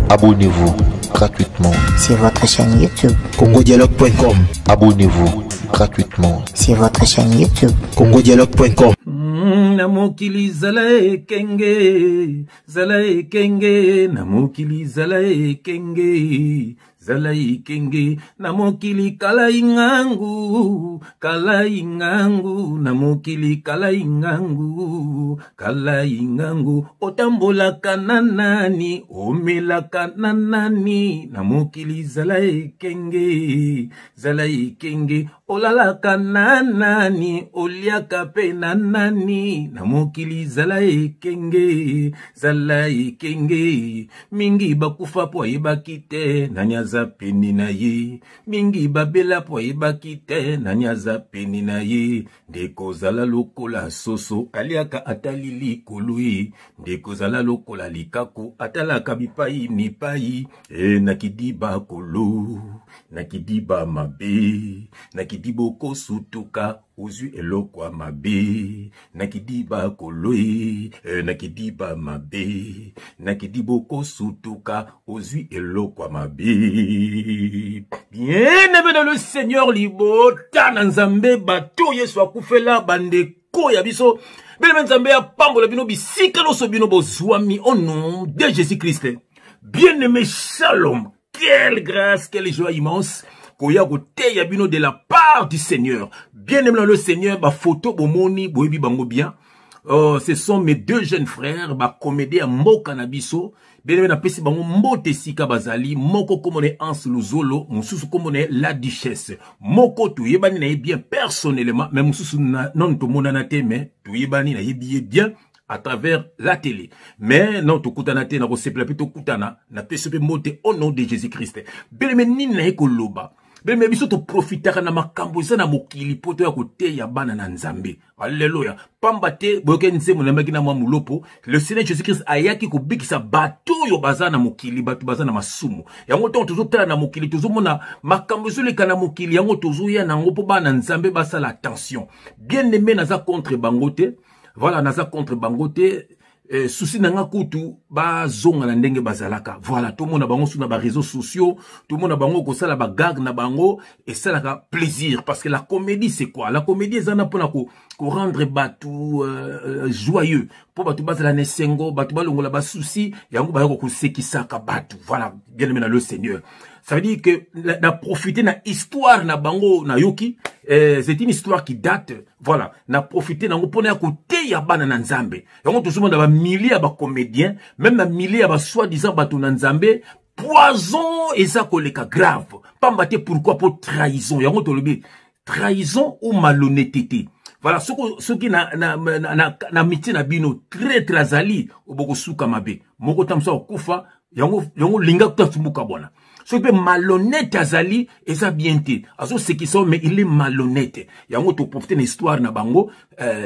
Abonnez-vous gratuitement sur votre chaîne YouTube congodialogue.com. Abonnez-vous gratuitement sur votre chaîne YouTube congodialogue.com. Namokili zala ekenge, namokili zala ekenge, namokili kala ingangu, namokili kala ingangu, otambola kananani, omela kananani, namokili zala ekenge, olala kananani, oliaka pe nanani, namokili zala ekenge, mingi bakufa po ebakite, nanyaza peni na ye, mingi babela po ebakite, nanyaza peni na ye, ndeko zala lokola soso, aliaka atalili kolui, ndeko zala lokola likako, atalaka bipai mipai, nakidiba kolo, nakidiba mabe, nakidiboko sutuka, ozwi elokwa mabe, nakidiba koloi, nakidiba mabe, nakidiboko sutuka, ozwi elokwa mabe. Bien aimé dans le Seigneur libo, tananzambe bato yesu akufela bande ko ya biso, bien nzambe ya pambola bino bisika no so bino bozwami au nom de Jésus-Christ. Bien aimé, shalom, quelle grâce, quelle joie immense. Koya gote ya bino de la part du Seigneur. Bien aimé dans le Seigneur, ba photo bomoni boyebi bango bien. Ce sont mes deux jeunes frères, ba comédien Moka Nabiso. Bien aimé na pesi bango mbote sika bazali, moko komone Hans Luzolo, mususu komone la Duchesse. Moko tu yebani na bien personnellement, mais mususu non to monana te, mais tu yebani na yebiye bien à travers la télé. Mais non, to kutana te na ko sepela pito kutana na pesi pe mote au nom de Jésus-Christ. Bien aimé nina ekoloba. Ben mais biso to profitaka na makambo eza na mokili poto ya kote ya bana na nzambe. Alléluia. Pambate boke nse monamaki na mwa mulopo. Le Seigneur Jésus-Christ ayaki ko bikisa bato yo baza na mokili, bato baza na masumu. Yango to tozo tala na mokili, tozo mona makambo zoleka na mokili, yango tozo ya na ngopo bana nzambe basa la attention. Bien aimé naza contre bangote. Voilà, naza contre bangote. Souci nanga kutu ba zonga na ndenge bazalaka. Voilà, tout le monde a bango sur na réseaux sociaux, tout le monde a bango ko sala ba gag na bango et ça la plaisir parce que la comédie c'est quoi? La comédie ezana pona ko rendre batu joyeux. Pour batu bazala nesengo, batu balongola ba souci, yango ba ko sekisaka batu. Voilà, bien aimé dans le Seigneur. Ça veut dire que na profiter na histoire na bango na yoki, c'est une histoire qui date. Voilà, na profiter na ngopona ya kote ya bana na nzambe. Yango tozuma na ba milliers ba comédiens, même na milliers ba soi-disant batu na nzambe, poison eza koleka grave. Pambate pourquoi pour trahison. Yango tolobi trahison ou malhonnêteté. Voilà, ce qui na métier na bino très azali oboko suka mabe. Moko tamsa okufa, yango linga kutasumuka bona. Ce qui est malhonnête azali, et ça bien été. Azo ce qui sont, mais il est malhonnête. Yango to profiter une histoire na bango,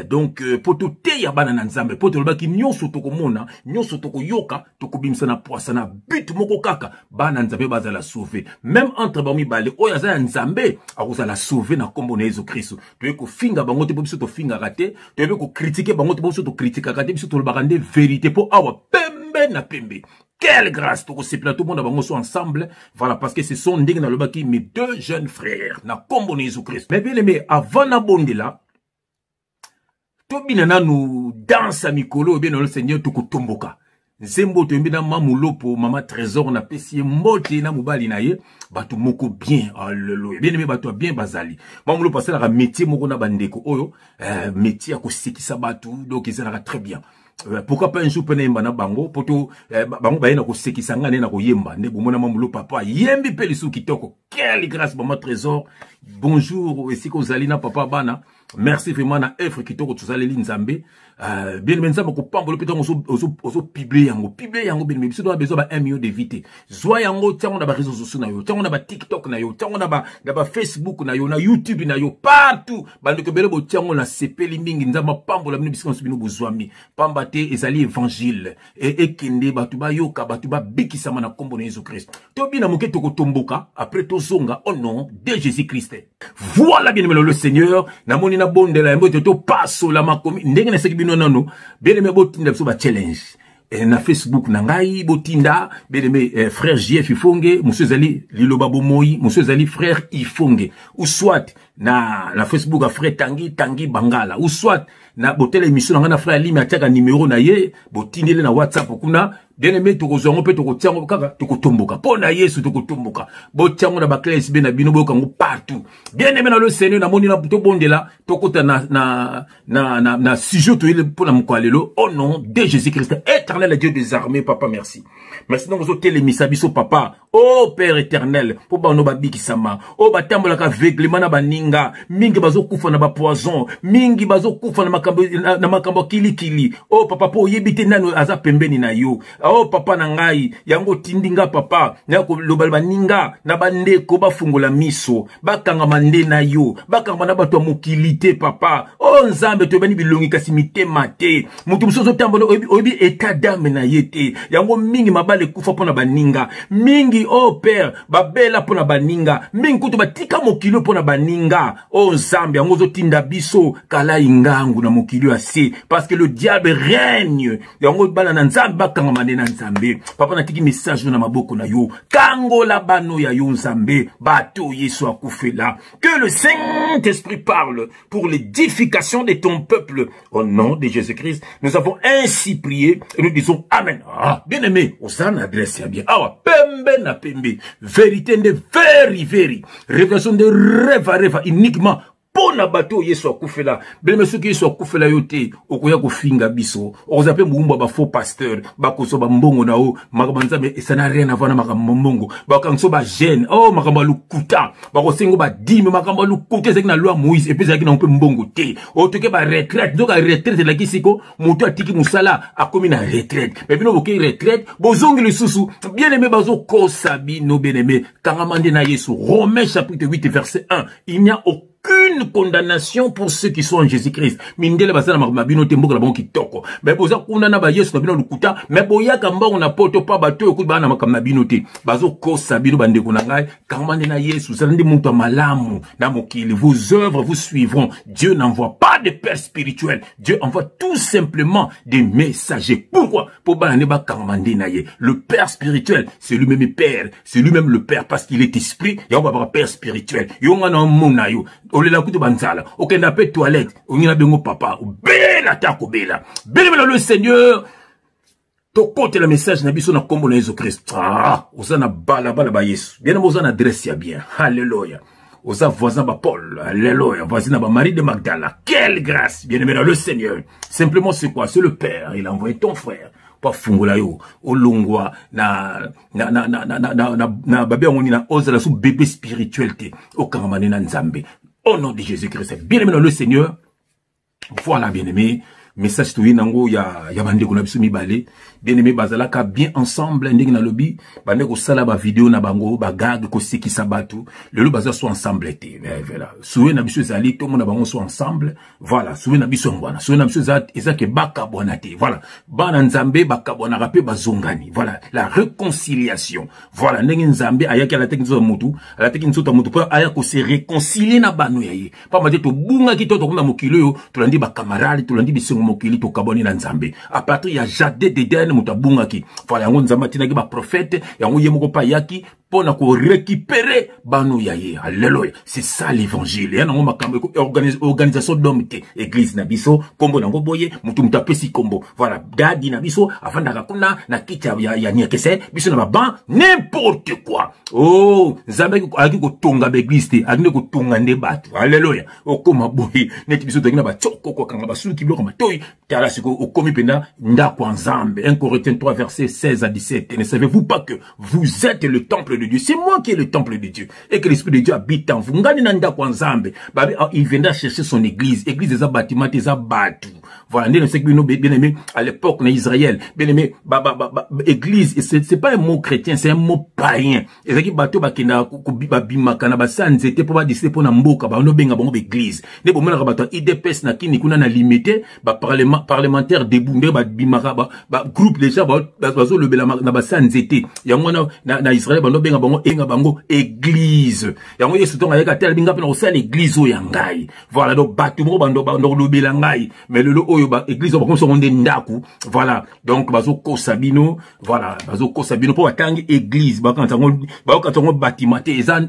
donc, pour tout te yabana na nzambe, pour tout le baki nyonso toko mona, nyonso toko yoka, toko bimsa na poisa na but moko kaka, bana nzambe baza la sauver. Même entre bami bale, oyaza nzambe, akoza la sauver na kombo na Yesu Christ. Tu veux ko finga bango te biso to finga rate, tu veux ko critiquer bango te biso to critiquer rate, biso to le bagande vérité pour awa pembe na pembe. Quelle grâce, tout le monde a sont ensemble. Voilà, parce que ce sont mes deux jeunes frères. Na kombo Jésus Christ. Mais bien aimé, avant na bonde là, tout bien nous danse à mikolo, bien le Seigneur tout tomboka. Zembo to mbina mamulopo, mama trésor na pesi mbote na mubali na ye, batu moko bien, alléluia. Bien aimé batu bien bazali. Mamulopo c'est la métier moko na bandeko oyo, métier à kosekisa batu, donc ils ont très bien. Pourquoi pas un jour pena yemba na bango poto bango bayena ko sekisanga na ko yemba ne bomona mamulo papa yembi pe lisu kitoko. Quelle grâce maman trésor. Bonjour ici ko zalina papa bana. Merci vraiment na effort kitoko tuzaleli nzambe. Bien menza ko pambolo peta ozo publier yango bien mais biso do besoin ba 1 million de vite. Zwa yango tsango na ba réseaux sociaux na yo, tsango na ba TikTok na yo, tsango na ba Facebook na yo, na YouTube na yo, partout. Bando ko bele bo tsango na sepeli mingi nzamba pambola bino biso bino bozwami. Pambate ezali évangile et kende batu ba yoka batu ba bikisama na kombo na Jésus Christ. To bina moke to ko tomboka après to zonga au nom de Jésus Christ. Voilà bien aimé le Seigneur, na moni na bonde la mbote to passo la makomi ndenge na seki bino nano, bien aimé botinda biso ba challenge. na Facebook nangai botinda bien-aimé frère JF Ifonge monsieur Zali Liloba Bomoi monsieur Zali frère Ifonge ou soit na Facebook a frère Tanguy Bangala ou soit na botel émission na frère Ali Matiaka numéro na ye botindele na WhatsApp kuna bien-aimé tokozongo pe tokotiango kaka tokotomboka pona Yesu tokotomboka botiango na bakles be na bino bokango partout bien-aimé na le Seigneur na moni na to bondela tokota na sujet to ile pona mkwalelo au nom de Jésus-Christ éternel Dieu des armées papa merci donc vous télé misabiso papa oh Père éternel po ba no babiki sama oh batambola ka veglema na baninga mingi bazokufa na ba poison mingi bazokufa na makambo kilikili oh papa po yebite nano aza pembeni na yo oh papa na ngai yango tindinga papa na ko lobal baninga na bandeko bafungola miso bakanga mande na yo bakanga na bato mokilité papa oh nzambe to bani bilongi kasi mitema te mutu musozo tambola obi état d'âme na yete yango mingi mabale kufa pona baninga mingi oh père babela pona baninga mingi kutu batika mokilo pona baninga oh nzambe yango zo tinda biso kala ingangu na mokilo ase parce que le diable règne yango bala na nzambe bakanga mande na nzambe papa na tiki message na maboko na yo kangola bano ya yo nzambe bato Yesu akufela que le Saint-Esprit parle pour l'édification de ton peuple au nom de Jésus-Christ nous avons ainsi prié et nous disons amen. Ah, bien aimé osana adresse ya bien awa pembe na pembe vérité de very révélation de rêve uniquement pona bato Yesu akufela bele mesuki Yesu akufela yote okoya kofinga biso okozape muumba ba faux pasteur bakoso ba mbongo na o makabanza me ça n'a rien à voir na makambo mbongo bakanso ba jeune oh makambo lukuta bakosengo ba dime makambo lukuta ezaki na loi Moïse et puis ezaki na mpe mbongo te otoke ba retraite donc retraite la kisiko moto atiki musala akomi na retraite mais bino boke retraite bozongi le susu bien aimé bazo kosa bino bien aimé kangamande na Yesu Romains chapitre 8 verset 1 il n'y a aucune condamnation pour ceux qui sont en Jésus-Christ. Mindele basana mabino tembo la bon kitoko. Mais boza kuna na ba Yesu na bino lukuta, mais boya kamba on a poto pa bato ku bana makamabino te. Bazo kosa bino bande kuna ngai, kamande na Yesu, ça ndi muntu malamu na mokili. Vos œuvres vous suivront. Dieu n'envoie pas de père spirituel. Dieu envoie tout simplement des messagers. Pourquoi? Pour bana ba kamande na ye. Le père spirituel, c'est lui-même père, c'est lui-même le père parce qu'il est esprit, et on va avoir père spirituel. Yo ngana mona yo. Olela kutu banzala okenda pe toilette ongina bengo papa bela tako bela bela le Seigneur to côté le message na biso na kombo na Jésus Christ ah osana bala ba Yesu bien osana adresse ya bien alléluia osa voisin ba Paul alléluia voisin ba Marie de Magdala quelle grâce bien aimé le Seigneur simplement c'est quoi c'est le Père il a envoyé ton frère pa fungola yo olongwa na babé ngoni na ozala sous bébé spiritualité okangamane na nzambe au nom de Jésus-Christ. Bien aimé dans le Seigneur. Voilà, bien aimé. Message to yango ya bande ko na biso mibale. Bien aimé bazalaka bien ensemble ndenge na lobi. Bande ko sala ba vidéo na bango ba gag ko seki sabatu. Le baza so ensemble té. Voilà. Soué na biso zali to mona bango so ensemble. Voilà. Soué na biso ngwana. Soué na biso ezake baka bona té. Voilà. Bana nzambe baka bona rapé bazongani. Voilà. La réconciliation. Voilà. Ndenge nzambe ayaki la teknizo ya mutu. La teknizo ta mutu pa aya ko se réconcilier na banu yaye. Pa mate to bunga ki to kuna mokilo yo. To landi ba camarade, to landi biso mokili to kaboni na nzambe. À partir ya jade de den mutabunga ki. Voilà. Yango nzamba tina ki ba prophète. Yango yemoko pa yaki. Pour récupérer banu yaye. Alléluia. C'est ça l'évangile. Et on organisation d'hommes église nabiso kombo nango boye mutu mutapesi kombo. Voilà, dadi nabiso afanda kakuna na kicha ya nyekese biso na ba n'importe quoi. Oh, nzambe aki ko tonga l'église te, aki ko tonga nde batu. Alléluia. Okoma boye neti biso tokina ba choko ko kanga basu ki bloko matoyi. Tala siko okomi penda ndakwa nzambe. 1 Corinthiens 3 verset 16 à 17. Et ne savez-vous pas que vous êtes le temple de Dieu? C'est moi qui est le temple de Dieu. Et que l'Esprit de Dieu habite en vous. Ngani nanda kwa nzambe. Il viendra chercher son église. Église des bâtiments, des bâtiments. Voilà. Bien aimé, à l'époque, en Israël. Bien aimé, église, c'est pas un mot chrétien, c'est un mot païen. Et ça qui bateau, bakina, bimaka, ba sanzete, pour ba disciple, pour na mboka, ba ono benga, bon, église. Ne bon, mena rabato, IDPS na kini, kuna na limité, ba parlementaire debout, ba bimaka, ba groupe déjà, ba zo le bela, na ba sanzete. Yango na Israël, ba no benga bango église. Yango Yesu tonga yeka tel binga pena osala église o yangai. Voilà donc batu mo bando lobela ngai. Mais le oyo ba église o comme so onde ndaku. Voilà. Donc bazo ko sabino, voilà, bazo ko sabino po batangi église ba kantango bâtiment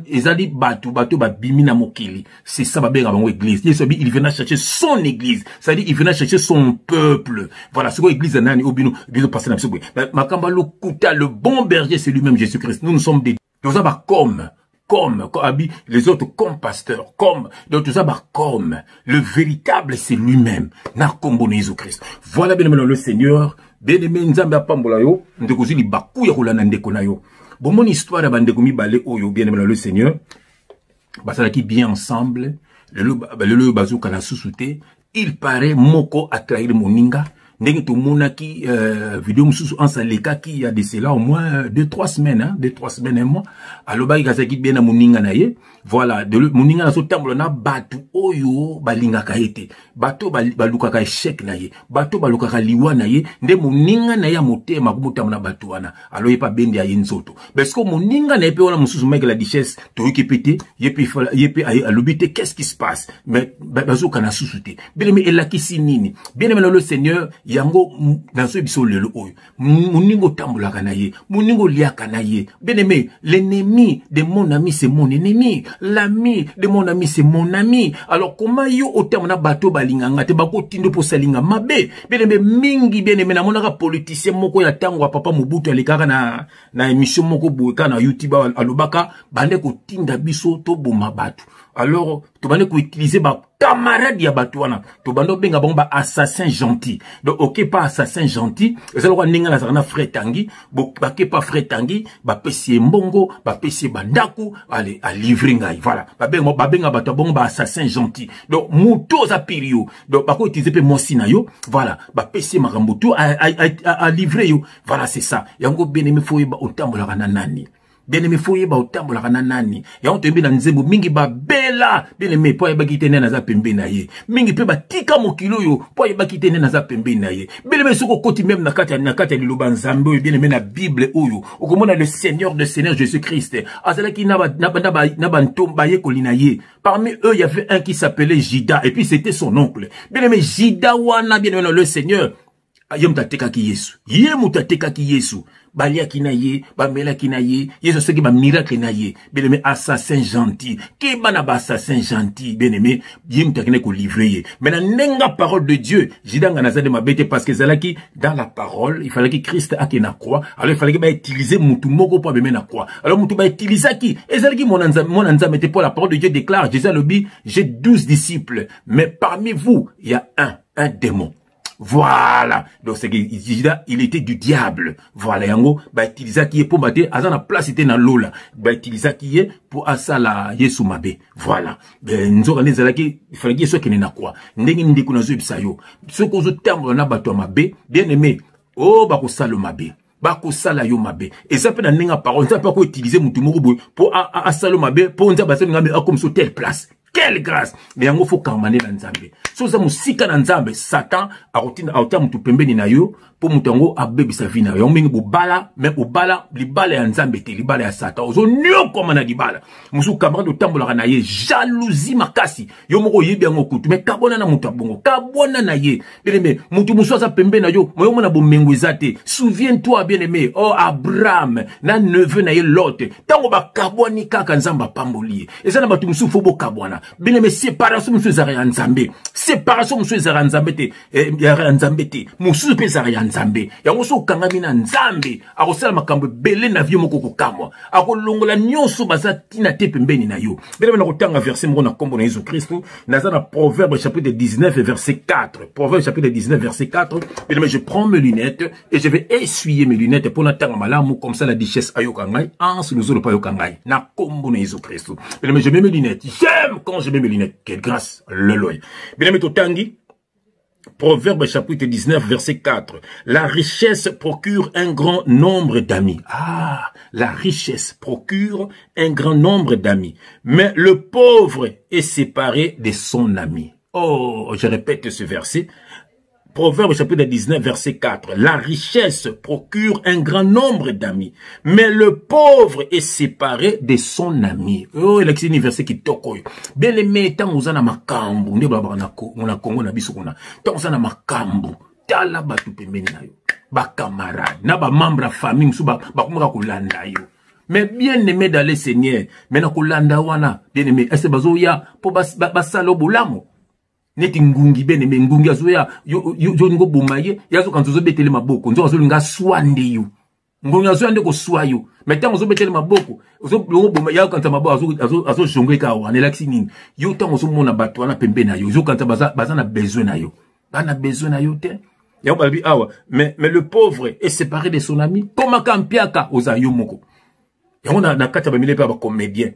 ezali batu ba bimi na mokili. C'est ça ba benga bango église. Yesu il venait chercher son église. C'est-à-dire il venait chercher son peuple. Voilà, ce que l'église nani obino biso passer na biso. Makamba lokuta le bon berger c'est lui-même Jésus-Christ. Nous sommes des comme les autres comme pasteurs, comme donc tout ça comme le véritable c'est lui-même na kombo Jésus-Christ. Voilà bien le Seigneur, bien aimé nzambe apambola yo, ndekozi li baku ya kolana ndeko na yo. Bon mon histoire ya bandeko mibale oyo bien aimé le Seigneur. Basala qui bien ensemble, le bazuka na susute, il paraît moko a trahir moninga. Ndenge to monaki vidéo mususu en saleka qui a de cela au moins 2-3 semaines hein, 2-3 semaines un mois. Aloba ikazaki bien na moninga na ye. Voilà, de moninga na so tambola na batu oyo balinga ka ete. Bato baluka ka échec na ye. Bato baluka ka liwa na ye, nde moninga na ya motema kumutama na batu wana. Alo yepa bende ya yenzoto. Parce que moninga na yepe wana mususu meke la richesse to yekepete, yepe alobite qu'est-ce qui se passe? Mais bazuka na susute. Bien aimé elakisi nini? Bien aimé le Seigneur yango dans ce biso lelo oyo muningo tambola kanaye muningo lia kanaye bien aimé l'ennemi de mon ami c'est mon ennemi l'ami de mon ami c'est mon ami alors comment yo otamona bato balinganga te bako tindo po salinga mabe bien aimé mingi bien aimé na monaka politicien moko ya tango wa papa Mobutu alikaka na émission moko boeka na YouTube alobaka bande ko tinda biso to boma bato alors tu vas utiliser ba camarade ya batouana to bando benga bomba assassin gentil donc ok pas assassin gentil c'est le roi ninga na sana frère tangi ba ke pas frère tangi ba pesi mbongo ba pesi bandaku allez à livrer ngai voilà ba benga bato bomba assassin gentil donc muto za pirio donc ba ko utiliser pe mosina yo voilà ba pesi makambutu à livrer yo voilà c'est ça yango benemi foye ba otambola kana nani bien aimé foye ba otambola kana nani ya on tembe na nzembo mingi ba bela bien aimé po yeba kitene na za pembe na ye mingi pe ba tika mokilo yo po yeba kitene na za pembe na ye bien aimé soko koti même na kati ya liloba nzambe bien aimé na Bible oyo okomona le Seigneur de Seigneur Jésus-Christ azala ki na ba ntomba ye kolina ye parmi eux il y avait un qui s'appelait Jida et puis c'était son oncle bien aimé Jida wana bien aimé le Seigneur yem tateka ki Yesu yem tateka ki Yesu balia kinaye bamela kinaye Yesu seki ba miracle naye bien-aimé assassin gentil ki bana ba assassin gentil bien-aimé yem takene ko livrer mais na nenga parole de Dieu jidanga nazade mabete parce que zalaki dans la parole il fallait que Christ akena croix alors il fallait que ba utiliser mutu moko po bemena croix alors mutu ba utiliser ki ezalaki mon nzambe pour la parole de Dieu déclare Jésus lobi j'ai 12 disciples mais parmi vous il y a un démon. Voilà. Donc, c'est qu'il était du diable. Voilà. Yango, ba utiliser qui est pour battre, azana place était dans l'eau là. Ba utiliser qui est pour asala Yesu mabe. Voilà. Ben, nous avons il fallait que ce qui n'est quoi. N'engi ndiku na zo bisayo. Ce qu'on zo tambo na bato mabe, bien aimé. Oh, ba ko salo mabe. Bako sala yo mabe. Et ça peut na nenga parole, ça peut ko utiliser mutu moko boy pour asalo mabe, pour nza baso ngambe comme sur telle place. Quelle grâce! Mais yango faut kamane na nzambe. So za musika na nzambe, Satan a otia mutu pembeni na yo pour mutango abebi sa vie na yo. Mingi bala, mais bala, libala ya nzambe te, libala ya Satan. Ozo nyo koma na libala. Musu camarade otambola na ye, jalousie makasi. Yo moko yebi yango kutu, mais kabona na mutu abongo, kabona na ye. Bien-aimé, mutu musu za pembeni na yo, moyo mona bomengo ezate. Souviens-toi bien-aimé, oh Abraham, na neveu na ye Lot. Tango ba kaboni kaka nzamba pamboli. Eza na batu musu fobo kabona. Bien-aimé, séparation musu za ya nzambe. Séparation musu za ya nzambe te, ya nzambe te. Musu pe za ya nzambe. Yango so kangami na nzambe. Akosala makambo bele na vie moko kokamwa. Akolongola nyonso baza tina te pembeni na yo. Bien-aimé, na kotanga verset moko na kombo na Jésus Christ. Naza na Proverbe chapitre 19 verset 4. Proverbe chapitre 19 verset 4. Bien-aimé, je prends mes lunettes et je vais essuyer mes lunettes pour n'attendre malamu comme ça la richesse ayokangai. Ans nous autres pas yokangai. Na kombo na Jésus Christ. Bien-aimé, je mets mes lunettes. J'aime quand je mets mes lunettes. Quelle grâce, le loy. Bien-aimé, totangi. Proverbe chapitre 19 verset 4. La richesse procure un grand nombre d'amis. Ah, la richesse procure un grand nombre d'amis. Mais le pauvre est séparé de son ami. Oh, je répète ce verset. Proverbe chapitre 19, verset 4. La richesse procure un grand nombre d'amis, mais le pauvre est séparé de son ami. Oh, il y a un verset qui toque. Bien aimé, tant vous en avez makambu, ne blabla na Congo na biso kuna. Tant vous en avez makambu, tala batu pembeni na yo, ba camarade, na ba membre de famille, msu ba kumaka kulanda yo. Mais bien aimé dans le Seigneur, mais na kulanda wana, bien aimé, est-ce bazo ya po basalo bulamo? Neti ngungi bene me ngungi azoya yo ngo bumaye yazo kanzo betele maboko nzo azo linga swande yo ngungi azo ande ko swayo metango zo betele maboko zo ngo bumaye yazo kanza maboko azo jongwe ka wana laksi nini yo tango zo mona bato wana pembe na yo zo kanza baza na besoin na yo bana besoin na yo te ya balbi awa mais le pauvre est séparé de son ami comme kampiaka ozayo moko ya ona na kata ba mile pa ba comédien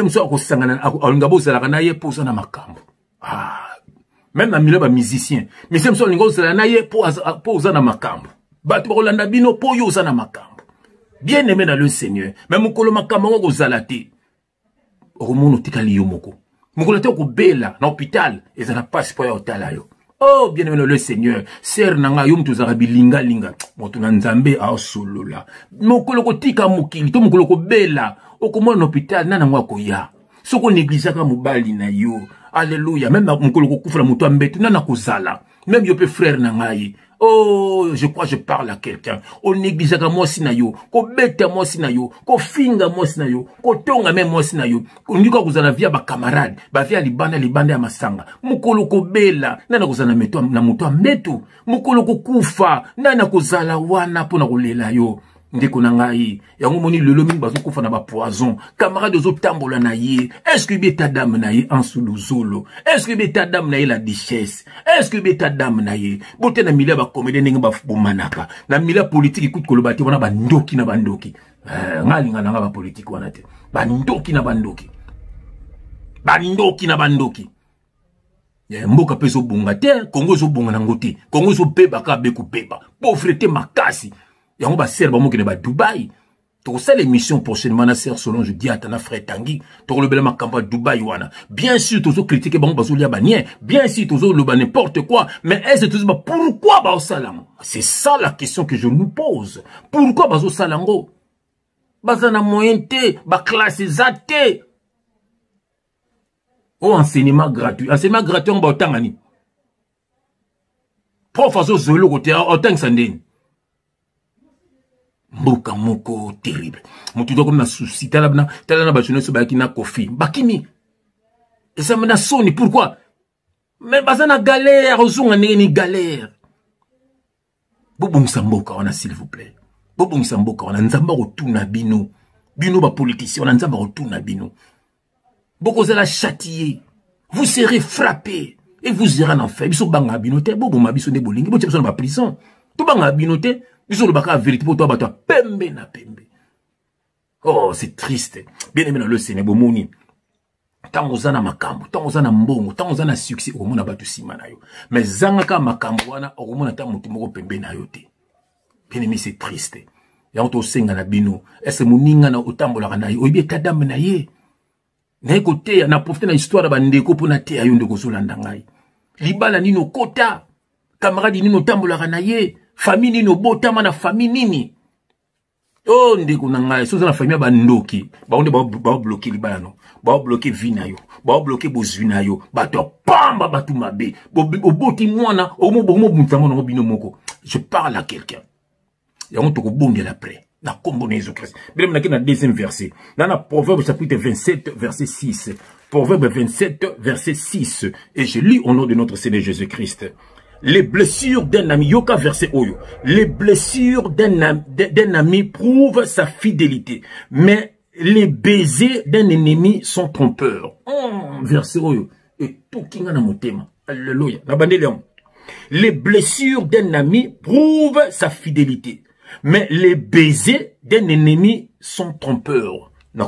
mso ko sangana alingabo zalaka na ye posa na makambo même na milieu ba musicien musicien so lingo zala na ye po za makambo batu ba kolanda bino po yo za na makambo bien aimé dans le Seigneur même mukolo makambo ngo zala te omono tikali yo moko mukolo te ko bela na hôpital ezana passeport ya hôtel yo oh bien aimé dans le Seigneur ser nanga yo mtu za bilinga linga moto na nzambe a solola mukolo ko tika mukili to mukolo ko bela okomona hôpital nana ngwa ya soko négligaka mobali na yo. Alléluia. Même mukolo ko kufra muto ambetu nana kozala. Même yo pe frère na ngai. Oh, je crois que je parle à quelqu'un. On négligera moi sinayo, ko beta moi sinayo, ko finga moi sinayo, ko tonga même moi sinayo. On dit ko kuzana via ba camarade, ba via libanda ya masanga. Mukolo ko bela, nana kozana meto na muto ambetu. Mukolo ko kufa, nana kozala wana pona kolela yo. Ndeko na ngai yango moni lelo mingi bazo kufa na ba poison camarade zo tambola na ye est-ce que beta dame na ye en suluzolo est-ce que beta dame na ye la richesse est-ce que beta dame na ye bote na milia ba comédien ndenge ba fumanaka na milia politique ikuti kolobati wana ba ndoki na bandoki ngali ngana ba politique wana te ba ndoki na bandoki mboka peso bunga te Congo zo bunga na ngoti Congo zo beba ka beku beba pauvreté makasi. Yango ba serba mo kene ba Dubaï. To ça l'émission prochainement na ser selon je dis à Tana frère Tanguy. To le bela makamba Dubaï wana. Bien sûr tozo critiquer bango bazo lia banien. Bien sûr tozo le ba n'importe quoi, mais est-ce que ba pourquoi ba salam? C'est ça la question que je nous pose. Pourquoi bazo salango? Bazana moyenté, ba classe zate. Oh enseignement gratuit. Enseignement gratuit on ba otangani. Prof azo zolo côté otang sandeni. Mboka moko terrible. Mutu doko na souci talabna talana ba jeunesse ba kina kofi. Bakimi. Et ça mena soni pourquoi? Mais bazana galère ozunga ni galère. Bobongisa mboka wana s'il vous plaît. Bobongisa mboka wana nzamba rotuna bino. Bino ba politicien wana nzamba rotuna bino. Boko zala châtier. Vous serez frappé et vous irez en enfer. Biso banga binote boboma biso ne bolingi bo tshebso na prison. To banga binote biso le baka vérité pour toi bato pembe na pembe. Oh, c'est triste. Bien aimé dans le Seigneur bomoni. Tango zana makambo, tango zana mbongo, tango zana succès au mona batu sima na yo. Mais zanga ka makambo wana au mona ta mutu moko pembe na yo te. Bien aimé, c'est triste. Ya to senga na bino. Est-ce moninga na otambola na yo? Obi tadam na ye. Na écoute na profiter na histoire ba ndeko pona te ayo ndeko zolanda ngai. Libala nino kota. Camarade nino tambola na ye. Famille nino botama na famille nini. Oh ndeko na ngai so na famille ba ndoki. Ba onde ba bloquer libala no. Ba bloquer vina yo. Ba bloquer bozwina yo. Ba to pamba batu mabe. Oboti mwana omo buntango no bino moko. Je parle à quelqu'un. Ya on to ko bongela après. Na kombo na Jésus-Christ. Bien na deuxième verset. Dans la Proverbe chapitre 27 verset 6. Proverbe 27 verset 6 et je lis au nom de notre Seigneur Jésus-Christ. Les blessures d'un ami, yoka verset oyo. Les blessures d'un ami prouvent sa fidélité, mais les baisers d'un ennemi sont trompeurs. Verset oyo. Et tout qui n'a motema. Alléluia. Les blessures d'un ami prouvent sa fidélité, mais les baisers d'un ennemi sont trompeurs. Les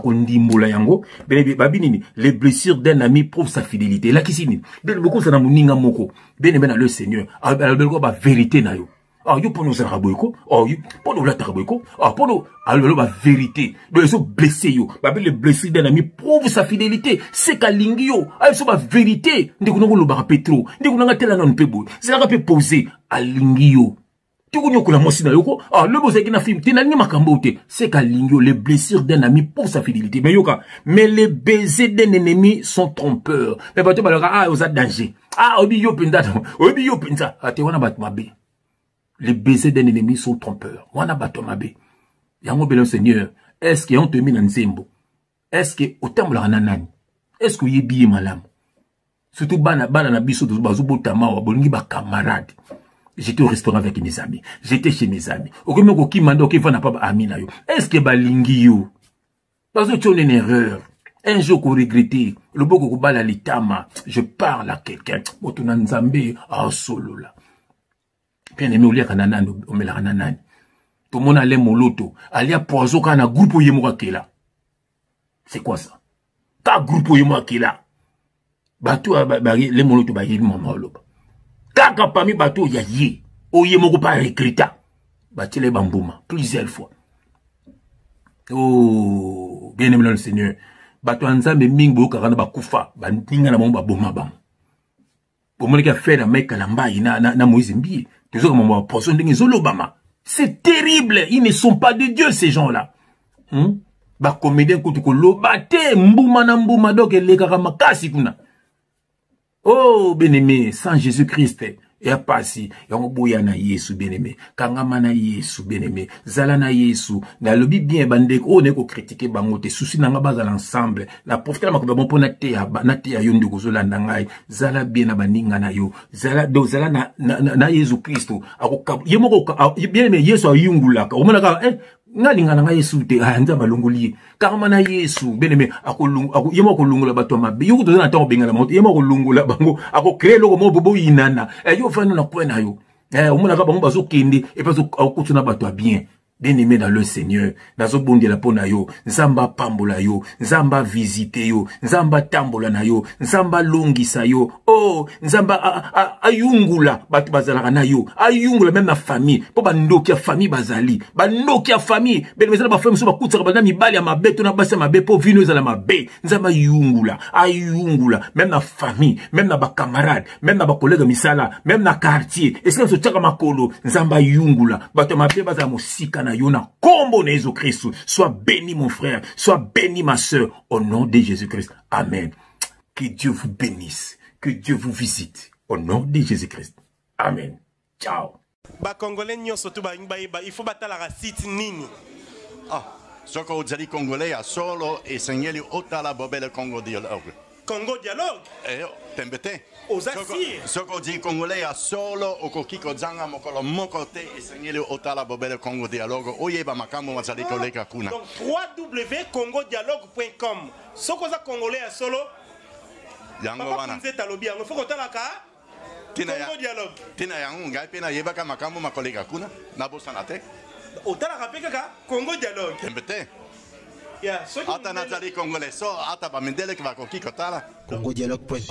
blessures d'un ami prouvent sa fidélité. Là, qui signe? Beaucoup ça n'a moninga moko. Bien aimé dans le Seigneur. La vérité na yo. Ah, yo pour nous araboiko. Oh, pour nous la taraboiko. Ah, pour nous, alors la vérité. Donc, ils sont blessés, yo. Bah, le blessé d'un ami prouve sa fidélité. C'est qu'à l'ingio. Ah, ils sont la vérité. Dès qu'on a le bar pétro. Dès qu'on a tel un peu beau. C'est là qu'on peut poser à l'ingio. Tu connais la moitié yoko. Ah, le beau c'est qu'il a fait. T'es n'ani makambote. C'est qu'à l'ingio, les blessures d'un ami prouve sa fidélité. Mais yoka. Mais les baisers d'un ennemi sont trompeurs. Mais bah, tu vas ah, aux danger. Ah, obi yo pinda. Obi yo pinda. Ah, t'es wana bat mabe. Les baisers d'un ennemi sont trompeurs. Wana batomabe. Yango belo Seigneur. Est-ce qu'il y a un temi dans Nzembo? Est-ce que autant la nanani? Est-ce que y est bien malam? Surtout bana na biso de bazubo tama wa bolingi ba camarade. J'étais au restaurant avec mes amis. J'étais chez mes amis. Okome ko ki manda ok va na pas ami na yo. Est-ce que balingi yo? Parce que tu as une erreur. Un jour qu'on regrettait. Le boko ko bala litama. Je parle à quelqu'un. Motuna Nzambe a solo là. Bien aimé, on met la nanani. Tout le monde allait moloto. Allait à poison quand un groupe yémoa qui est là. C'est quoi ça? Quand groupe yémoa qui est là. Bateau, les moloto, bah, yémoa moloba. Quand parmi bateau, y a yé. O yémoa pas récrita. Bah, tu les bambouma. Plusieurs fois. Oh, bien aimé le Seigneur. Bateau Nzambe mingbo karana ba kufa. Ba ninga na mamba boma bam. Pour moi, qui a fait la mec à l'ambaye, na Moïse Mbi. C'est terrible. Ils ne sont pas de Dieu, ces gens-là. Bah, comédien, koutoukolo, bate, mbouma na mbouma, donc, les karamakasi, kuna. Oh, bien-aimé, sans Jésus-Christ, et à passer, et on bouya na Yesu, bien-aimé, kangama na Yesu, bien-aimé, zala na Yesu, na lobi bien, bande, oh, neko critiquer bangote, souci na ngaba à l'ensemble, la profite la makoba bon pour na te ya yondo gozola nangai, zala bien na baninga na yo, zala, do zala na Yesu Christo, ako, yemoko, bien-aimé, Yesu a yungulaka, o monaka, ngalinga na Yesu te, anja balongoli, karama na Yesu, bien-aimé, ako, yemoko lungula bato mabe, yoko tozana ta obenga la monte, yemoko lungula bango, ako créer loko mo bobo inana, yo fano na kwena yo. Au moins, on va kende et pas au coutu na bato bien. Bien aimé dans le Seigneur. Nazo bondi la pona yo. Nzamba pambola yo. Nzamba visite yo. Nzamba tambola na yo. Nzamba longisa yo. Oh, nzamba ayungula. Batu bazala na yo. Ayungula même na famille. Po bandoki ya famille bazali. Bandoki ya famille. Ben mezala ba famille so ba kutsaka bana mibali ya mabe to na basi ya mabe po vino ezala mabe. Nzamba ayungula. Ayungula. Même na famille. Même na ba camarade. Même na ba collègue misala. Même na quartier. Est-ce que so tchaka makolo. Nzamba ayungula. Bato mabe bazala mosika na Yona, combo Jésus-Christ. Sois béni mon frère, sois béni ma soeur, au nom de Jésus-Christ. Amen. Que Dieu vous bénisse, que Dieu vous visite, au nom de Jésus-Christ. Amen. Ciao. Ba Congolais surtout il faut battre la site nini. Ah, ce que vous avez Congolais à solo et Seigneur Otala Bobel Congo dialogue. Congo dialogue. Tembete. Aux Assir. Ce que vous avez Congolais à solo au Kokiko Zanga Mokolo Mokote et Seigneur Otala Bobel Congo dialogue. Oyeba Makamo Mazali Koleka Kuna. Donc www.congodialogue.com. Ce que vous avez Congolais à solo. Yango wana. Vous êtes à l'objet. Il faut qu'on t'ala ka. Congo dialogue. Tina yango ngai pena yebaka Makamo Makoleka Kuna. Nabo sanate. Otala ka Congo dialogue. Tembete. Yeah, Ata nazali Congolais so ata ba mendele kwa Kokiko Tala. Congodialogue.com